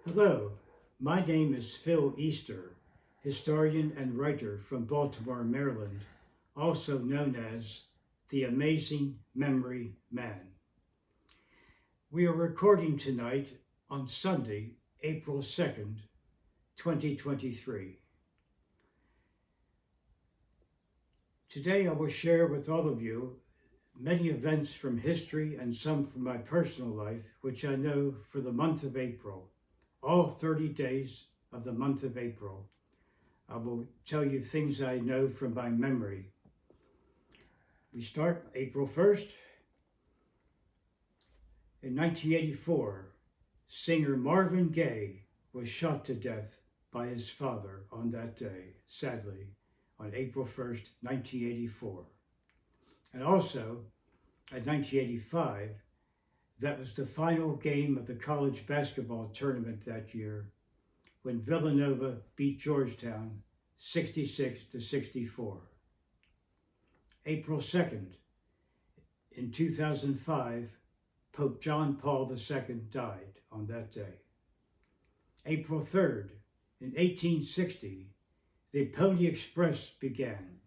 Hello, my name is Phil Easter, historian and writer from Baltimore, Maryland, also known as the Amazing Memory Man. We are recording tonight on Sunday, April 2nd, 2023. Today I will share with all of you many events from history and some from my personal life, which I know for the month of April, all 30 days of the month of April. I will tell you things I know from my memory. We start April 1st. In 1984, singer Marvin Gaye was shot to death by his father on that day, sadly, on April 1st, 1984. And also, in 1985, that was the final game of the college basketball tournament that year when Villanova beat Georgetown 66-64. April 2nd, in 2005, Pope John Paul II died on that day. April 3rd, in 1860, the Pony Express began.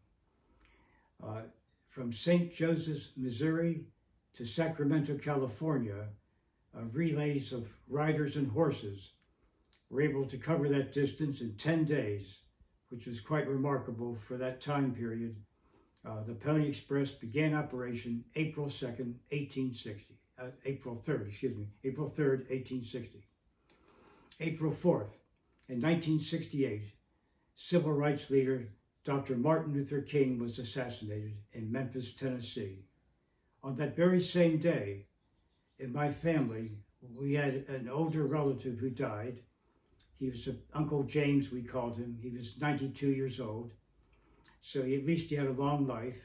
From St. Joseph's, Missouri to Sacramento, California, relays of riders and horses were able to cover that distance in 10 days, which was quite remarkable for that time period. The Pony Express began operation April 3rd, 1860. April 4th, in 1968, civil rights leader Dr. Martin Luther King was assassinated in Memphis, Tennessee. On that very same day, in my family, we had an older relative who died. He was Uncle James, we called him. He was 92 years old. So at least he had a long life,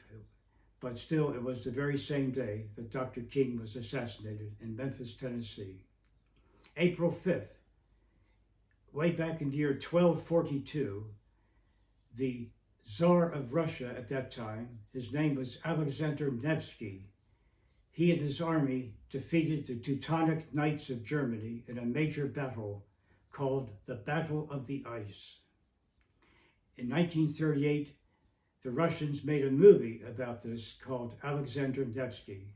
but still it was the very same day that Dr. King was assassinated in Memphis, Tennessee. April 5th, way back in the year 1242, the Tsar of Russia at that time, his name was Alexander Nevsky. He and his army defeated the Teutonic Knights of Germany in a major battle called the Battle of the Ice. In 1938, the Russians made a movie about this called Alexander Nevsky,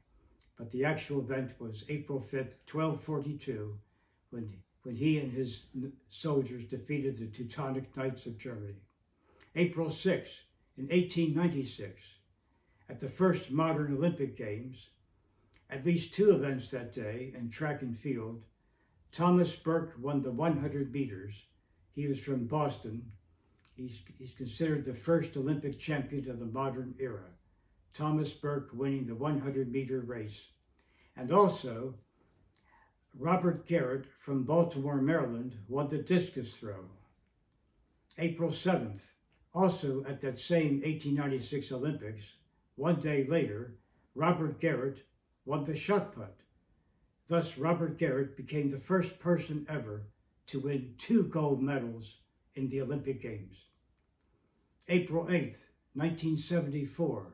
but the actual event was April 5th, 1242, when he and his soldiers defeated the Teutonic Knights of Germany. April 6th, in 1896, at the first modern Olympic Games, at least two events that day in track and field, Thomas Burke won the 100 meters. He was from Boston. He's considered the first Olympic champion of the modern era. Thomas Burke winning the 100-meter race. And also, Robert Garrett from Baltimore, Maryland, won the discus throw. April 7th, also at that same 1896 Olympics, one day later, Robert Garrett won the shot put. Thus, Robert Garrett became the first person ever to win 2 gold medals in the Olympic Games. April 8th, 1974,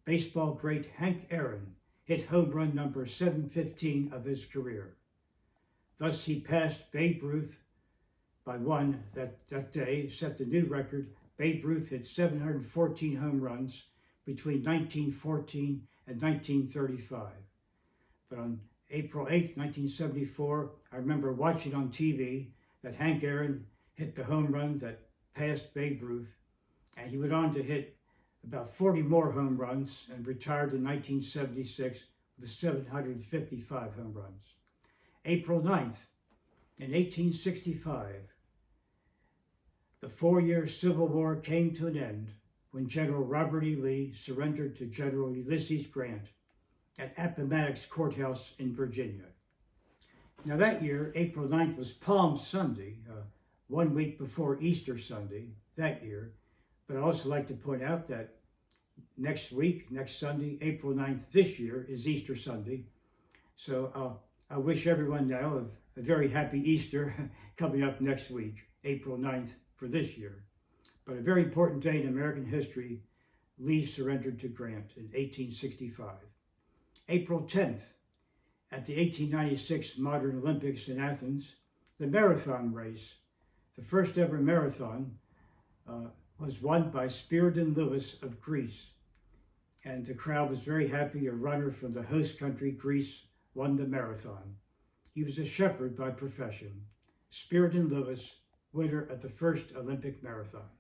baseball great Hank Aaron hit home run number 715 of his career. Thus, he passed Babe Ruth by one that day, set the new record. Babe Ruth hit 714 home runs between 1914 and 1935. But on April 8th, 1974, I remember watching on TV that Hank Aaron hit the home run that passed Babe Ruth, and he went on to hit about 40 more home runs and retired in 1976 with 755 home runs. April 9th, in 1865, the 4-year Civil War came to an end when General Robert E. Lee surrendered to General Ulysses Grant at Appomattox Courthouse in Virginia. Now that year, April 9th, was Palm Sunday, 1 week before Easter Sunday that year. But I'd also like to point out that next Sunday, April 9th this year, is Easter Sunday. So I wish everyone now a very happy Easter coming up next week, April 9th for this year. But a very important day in American history, Lee surrendered to Grant in 1865. April 10th, at the 1896 Modern Olympics in Athens, the marathon race. The first ever marathon was won by Spiridon Lewis of Greece. And the crowd was very happy. A runner from the host country, Greece, won the marathon. He was a shepherd by profession. Spiridon Lewis, winner of the first Olympic marathon.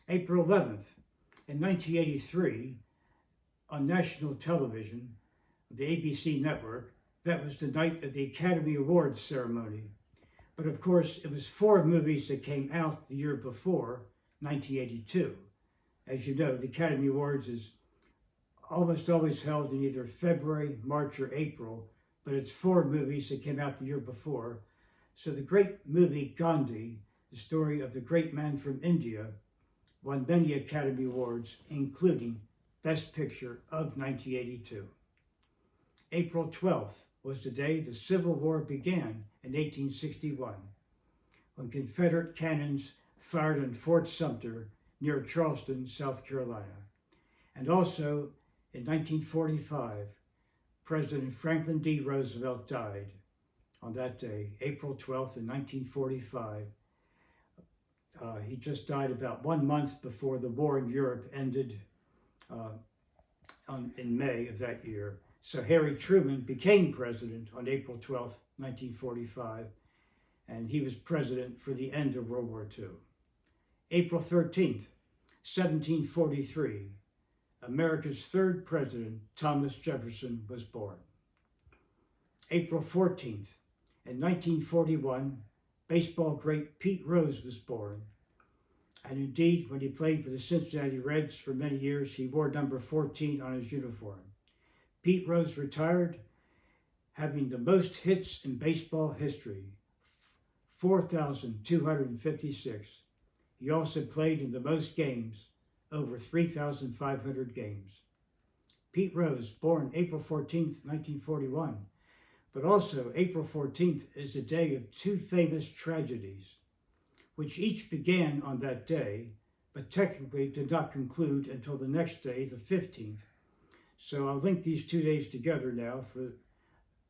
April 11th, in 1983, on national television, the ABC network, that was the night of the Academy Awards ceremony. But of course, it was 4 movies that came out the year before, 1982. As you know, the Academy Awards is almost always held in either February, March, or April, but it's 4 movies that came out the year before. So the great movie Gandhi, the story of the great man from India, won many Academy Awards, including Best Picture of 1982. April 12th was the day the Civil War began in 1861, when Confederate cannons fired on Fort Sumter near Charleston, South Carolina. And also, in 1945, President Franklin D. Roosevelt died on that day, April 12th in 1945. He just died about 1 month before the war in Europe ended in May of that year. So Harry Truman became president on April 12th, 1945, and he was president for the end of World War II. April 13th, 1743, America's 3rd president, Thomas Jefferson, was born. April 14th, in 1941, baseball great Pete Rose was born. And indeed, when he played for the Cincinnati Reds for many years, he wore number 14 on his uniform. Pete Rose retired, having the most hits in baseball history, 4,256. He also played in the most games, over 3,500 games. Pete Rose, born April 14th, 1941, but also April 14th is the day of 2 famous tragedies, which each began on that day, but technically did not conclude until the next day, the 15th. So I'll link these 2 days together now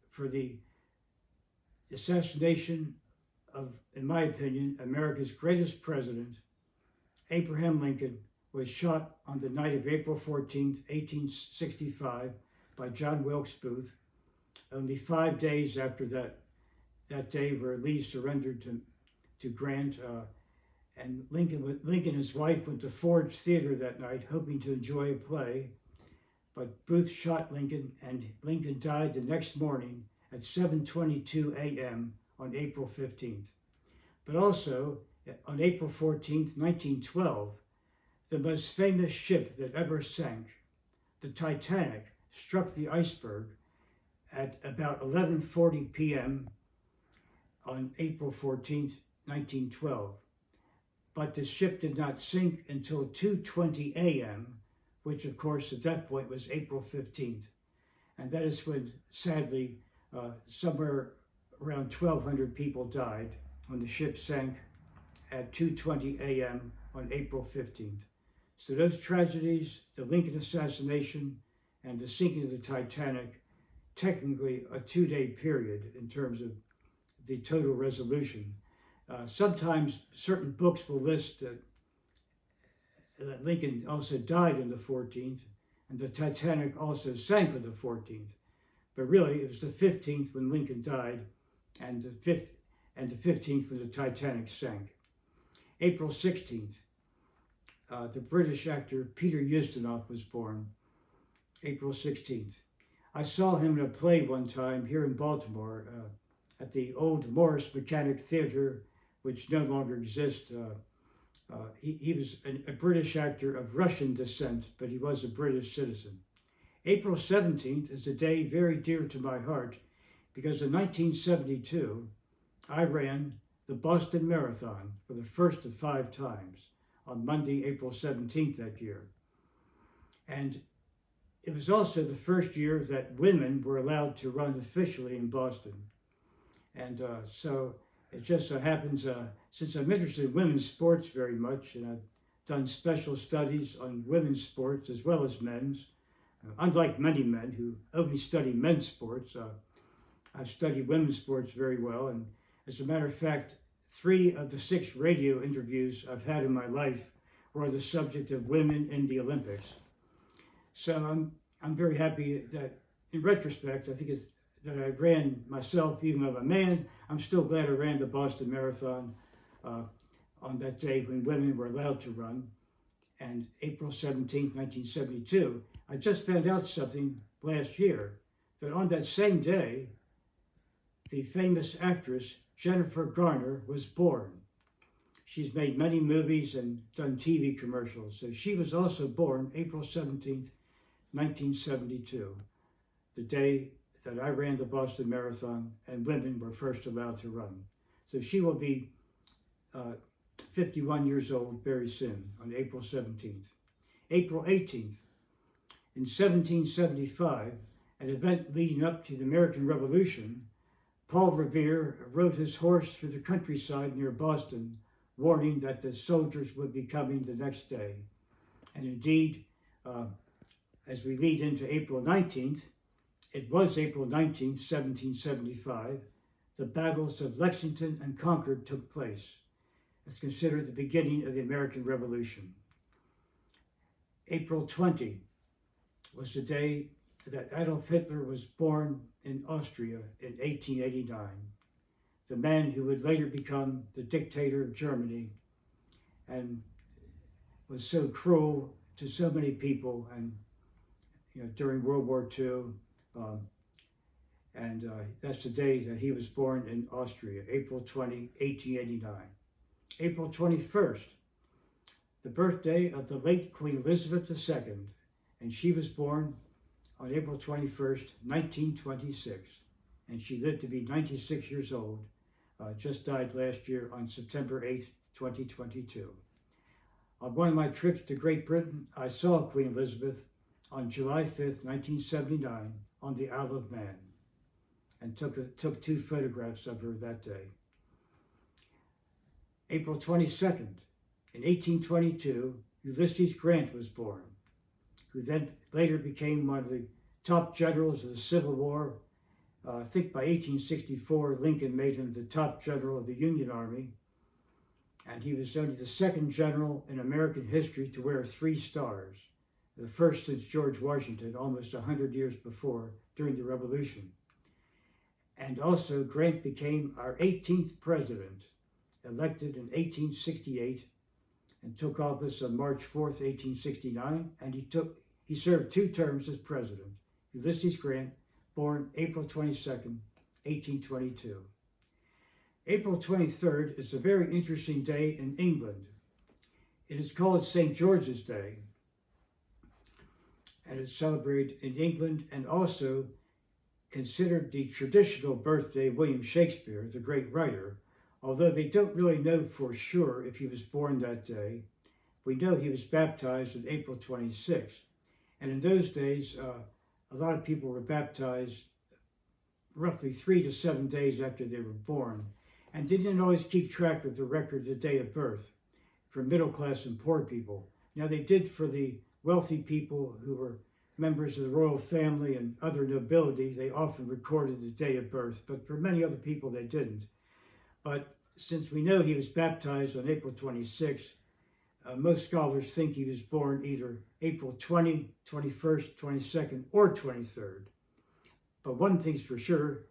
for the assassination of, in my opinion, America's greatest president. Abraham Lincoln was shot on the night of April 14th, 1865 by John Wilkes Booth, only 5 days after that day where Lee surrendered to Grant. And Lincoln and his wife went to Ford's Theater that night, hoping to enjoy a play. But Booth shot Lincoln, and Lincoln died the next morning at 7:22 a.m. on April 15th. But also, on April 14th, 1912, the most famous ship that ever sank, the Titanic, struck the iceberg at about 11:40 p.m. on April 14th, 1912. But the ship did not sink until 2:20 a.m., which of course at that point was April 15th. And that is when, sadly, somewhere around 1,200 people died when the ship sank at 2:20 a.m. on April 15th. So those tragedies, the Lincoln assassination and the sinking of the Titanic, technically a 2-day period in terms of the total resolution. Sometimes certain books will list that Lincoln also died on the 14th, and the Titanic also sank on the 14th. But really, it was the 15th when Lincoln died, and the 15th when the Titanic sank. April 16th, the British actor Peter Ustinov was born. April 16th. I saw him in a play one time here in Baltimore at the old Morris Mechanic Theater, which no longer exists. He was a British actor of Russian descent, but he was a British citizen. April 17th is a day very dear to my heart because in 1972, I ran the Boston Marathon for the first of 5 times on Monday, April 17th that year. And it was also the first year that women were allowed to run officially in Boston. And so it just so happens, since I'm interested in women's sports very much, and I've done special studies on women's sports as well as men's, unlike many men who only study men's sports, I've studied women's sports very well, and As a matter of fact, 3 of the 6 radio interviews I've had in my life were the subject of women in the Olympics. So I'm very happy that, in retrospect, I think it's that I ran myself, even though I'm a man. I'm still glad I ran the Boston Marathon on that day when women were allowed to run, and April 17, 1972. I just found out something last year, that on that same day, the famous actress Jennifer Garner was born. She's made many movies and done TV commercials. So she was also born April 17th, 1972, the day that I ran the Boston Marathon and women were first allowed to run. So she will be 51 years old very soon, on April 17th. April 18th, in 1775, an event leading up to the American Revolution, Paul Revere rode his horse through the countryside near Boston, warning that the soldiers would be coming the next day. And indeed, as we lead into April 19th, it was April 19th, 1775, the battles of Lexington and Concord took place. It's considered the beginning of the American Revolution. April 20 was the day that Adolf Hitler was born in Austria in 1889, the man who would later become the dictator of Germany and was so cruel to so many people, and during World War II, that's the day that he was born in Austria, April 20, 1889. April 21st, the birthday of the late Queen Elizabeth II, and she was born on April 21st, 1926, and she lived to be 96 years old, just died last year on September 8th, 2022. On one of my trips to Great Britain, I saw Queen Elizabeth on July 5th, 1979, on the Isle of Man, and took 2 photographs of her that day. April 22nd, in 1822, Ulysses Grant was born, who then later became one of the top generals of the Civil War. I think by 1864, Lincoln made him the top general of the Union Army, and he was only the 2nd general in American history to wear 3 stars, the first since George Washington, almost 100 years before, during the Revolution. And also, Grant became our 18th president, elected in 1868, and took office on March 4th, 1869, and he served 2 terms as president. Ulysses Grant, born April 22nd, 1822. April 23rd is a very interesting day in England. It is called St. George's Day, and it's celebrated in England and also considered the traditional birthday of William Shakespeare, the great writer, although they don't really know for sure if he was born that day. We know he was baptized on April 26th. And in those days, a lot of people were baptized roughly 3 to 7 days after they were born. And they didn't always keep track of the record of the day of birth for middle class and poor people. Now they did for the wealthy people who were members of the royal family and other nobility. They often recorded the day of birth, but for many other people they didn't. But since we know he was baptized on April 26th, most scholars think he was born either April 20, 21st, 22nd, or 23rd. But one thing's for sure,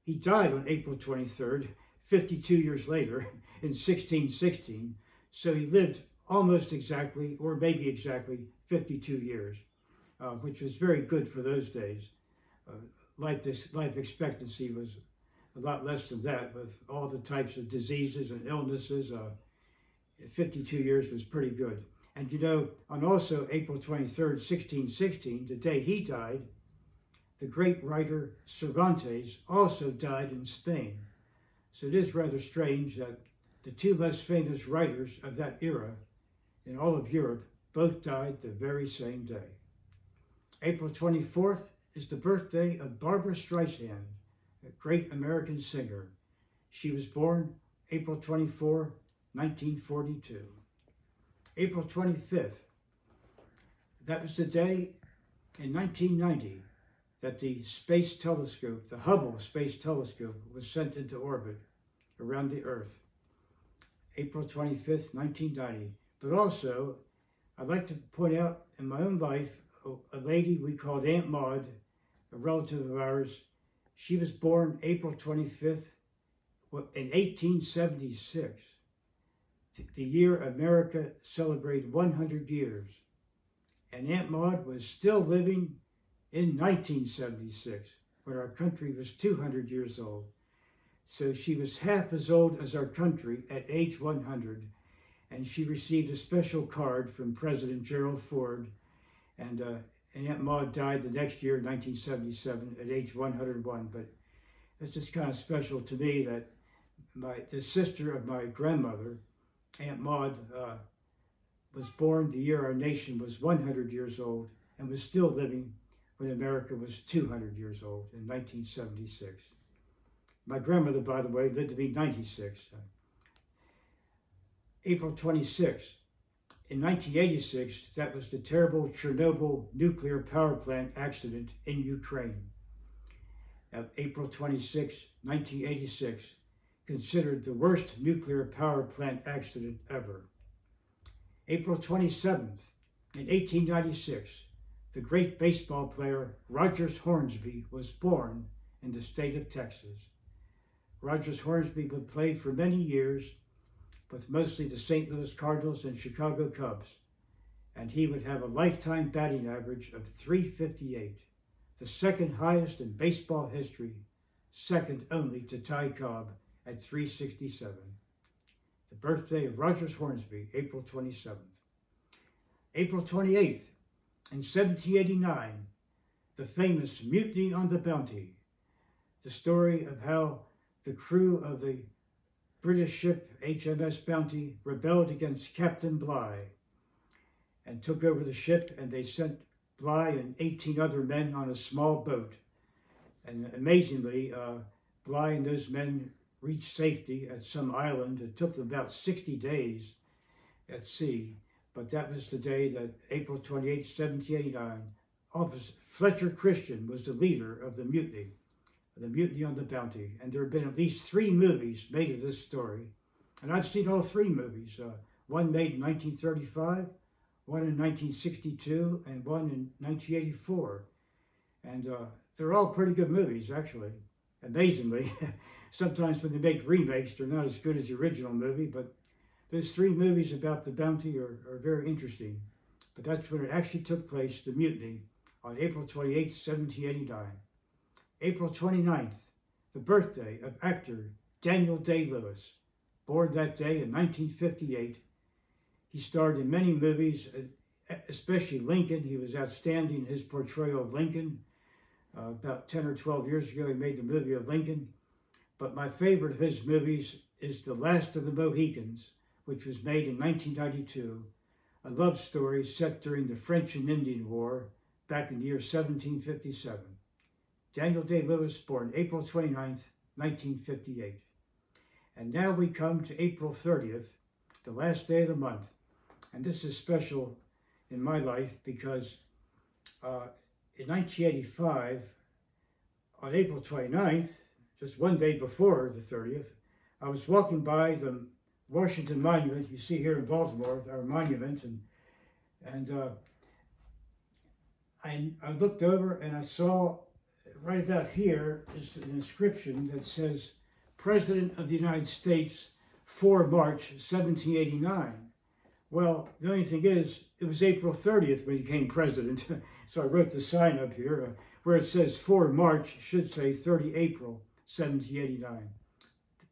he died on April 23rd, 52 years later, in 1616. So he lived almost exactly, or maybe exactly, 52 years, which was very good for those days. Life expectancy was a lot less than that, with all the types of diseases and illnesses. 52 years was pretty good. And on also April 23rd, 1616, the day he died, the great writer Cervantes also died in Spain. So it is rather strange that the 2 most famous writers of that era in all of Europe both died the very same day. April 24th is the birthday of Barbra Streisand, a great American singer. She was born April 24, 1942. April 25th, that was the day in 1990 that the space telescope, the Hubble Space Telescope, was sent into orbit. around the earth, April 25th, 1990. But also, I'd like to point out in my own life, a lady we called Aunt Maud, a relative of ours. She was born April 25th in 1876, the year America celebrated 100 years. And Aunt Maud was still living in 1976, when our country was 200 years old. So she was half as old as our country at age 100, and she received a special card from President Gerald Ford, and Aunt Maud died the next year, 1977, at age 101. But it's just kind of special to me that the sister of my grandmother, Aunt Maud, was born the year our nation was 100 years old and was still living when America was 200 years old in 1976. My grandmother, by the way, lived to be 96. April 26th. In 1986, that was the terrible Chernobyl nuclear power plant accident in Ukraine. April 26, 1986, considered the worst nuclear power plant accident ever. April 27th, in 1896, the great baseball player Rogers Hornsby was born in the state of Texas. Rogers Hornsby would play for many years with mostly the St. Louis Cardinals and Chicago Cubs, and he would have a lifetime batting average of .358, the second highest in baseball history, second only to Ty Cobb at .367. The birthday of Rogers Hornsby, April 27th. April 28th, in 1789, the famous Mutiny on the Bounty, the story of how the crew of the British ship HMS Bounty rebelled against Captain Bligh and took over the ship, and they sent Bligh and 18 other men on a small boat. And amazingly, Bligh and those men reached safety at some island. It took them about 60 days at sea, but that was the day that April 28, 1789, Officer Fletcher Christian was the leader of the Mutiny on the Bounty. And there have been at least 3 movies made of this story. And I've seen all 3 movies, one made in 1935, one in 1962, and one in 1984. And they're all pretty good movies, actually. Amazingly, sometimes when they make remakes, they're not as good as the original movie, but those 3 movies about the Bounty are very interesting. But that's when it actually took place, the mutiny, on April 28, 1789. April 29th, the birthday of actor Daniel Day-Lewis. Born that day in 1958, he starred in many movies, especially Lincoln. He was outstanding in his portrayal of Lincoln. About 10 or 12 years ago, he made the movie of Lincoln. But my favorite of his movies is The Last of the Mohicans, which was made in 1992, a love story set during the French and Indian War back in the year 1757. Daniel Day-Lewis, born April 29th, 1958. And now we come to April 30th, the last day of the month. And this is special in my life because in 1985, on April 29th, just one day before the 30th, I was walking by the Washington Monument, you see here in Baltimore, our monument, and I looked over and I saw right about here is an inscription that says, President of the United States, 4 March 1789. Well, the only thing is, it was April 30th when he became president, so I wrote the sign up here, where it says 4 March, it should say 30 April 1789.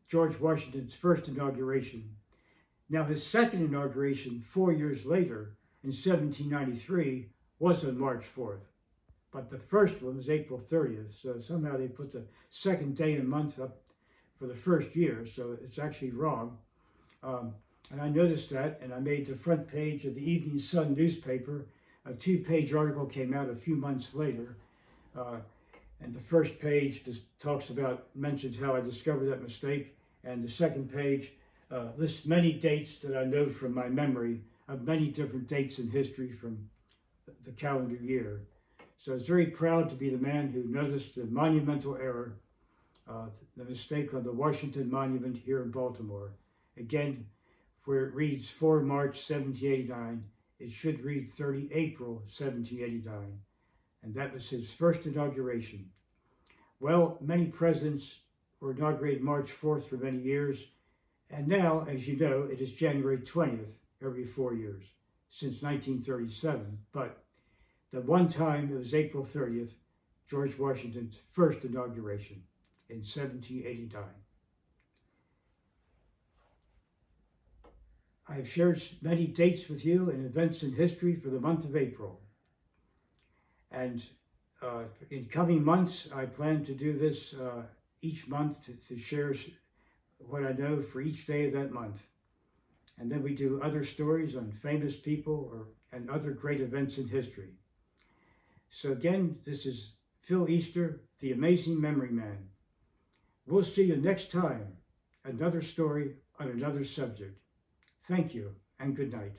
George Washington's first inauguration. Now his second inauguration 4 years later, in 1793, was on March 4th. But the first one was April 30th, so somehow they put the second day and month up for the first year, so it's actually wrong. And I noticed that, and I made the front page of the Evening Sun newspaper. A 2-page article came out a few months later, and the first page just mentions how I discovered that mistake, and the second page lists many dates that I know from my memory of many different dates in history from the calendar year. So I was very proud to be the man who noticed the monumental error the mistake on the Washington Monument here in Baltimore. Again, where it reads 4 March 1789, it should read 30 April 1789. And that was his first inauguration. Well, many presidents were inaugurated March 4th for many years, and now, as you know, it is January 20th every 4 years, since 1937. But the one time it was April 30th, George Washington's first inauguration in 1789. I have shared many dates with you and events in history for the month of April. And in coming months, I plan to do this each month to share what I know for each day of that month. And then we do other stories on famous people and other great events in history. So again, this is Phil Easter, the Amazing Memory Man. We'll see you next time, another story on another subject. Thank you and good night.